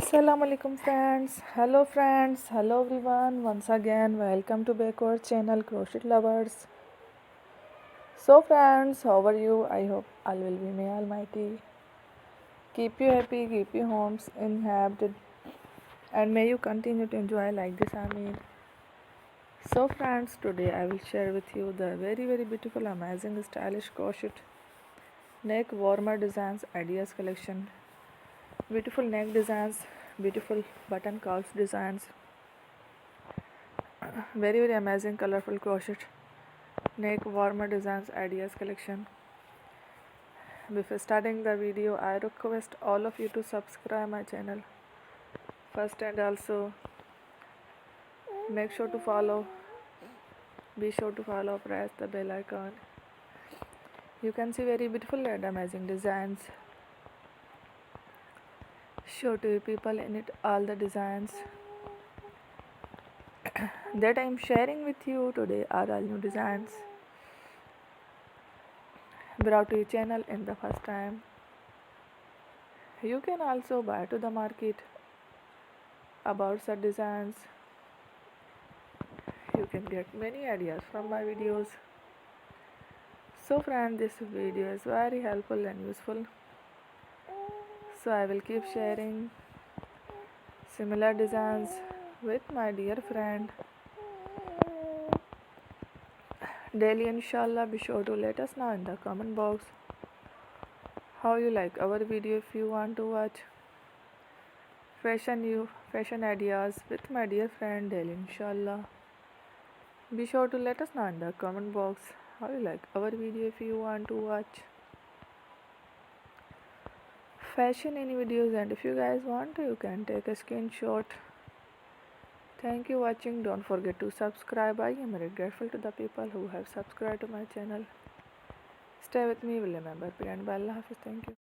Assalamu alaikum friends. Hello everyone. Once again, welcome to back our channel Crochet Lovers. So friends, how are you? I hope all will be may Almighty keep you happy, keep your homes inhabited, and may you continue to enjoy like this. Amin. So friends, today I will share with you the very beautiful, amazing, stylish crochet neck warmer designs ideas collection. Beautiful neck designs, beautiful button calls designs, very amazing colorful crochet neck warmer designs ideas collection. Before starting the video, I request all of you to subscribe my channel first, and also make sure to follow, be sure to follow, press the bell icon. You can see very beautiful and amazing designs. Show to you people in it all the designs that I am sharing with you today are all new designs brought to your channel in the first time. You can also buy to the market about such designs. You can get many ideas from my videos. So friends, this video is very helpful and useful. So I will keep sharing similar designs with my dear friend daily, inshallah. Be sure to let us know in the comment box how you like our video. If you want to watch fashion ideas with my dear friend daily, inshallah, be sure to let us know in the comment box how you like our video. If you want to watch fashion in videos, and if you guys want to, you can take a screenshot. Thank you watching. Don't forget to subscribe. I am very grateful to the people who have subscribed to my channel. Stay with me. Will remember. And Allah Hafiz. Thank you.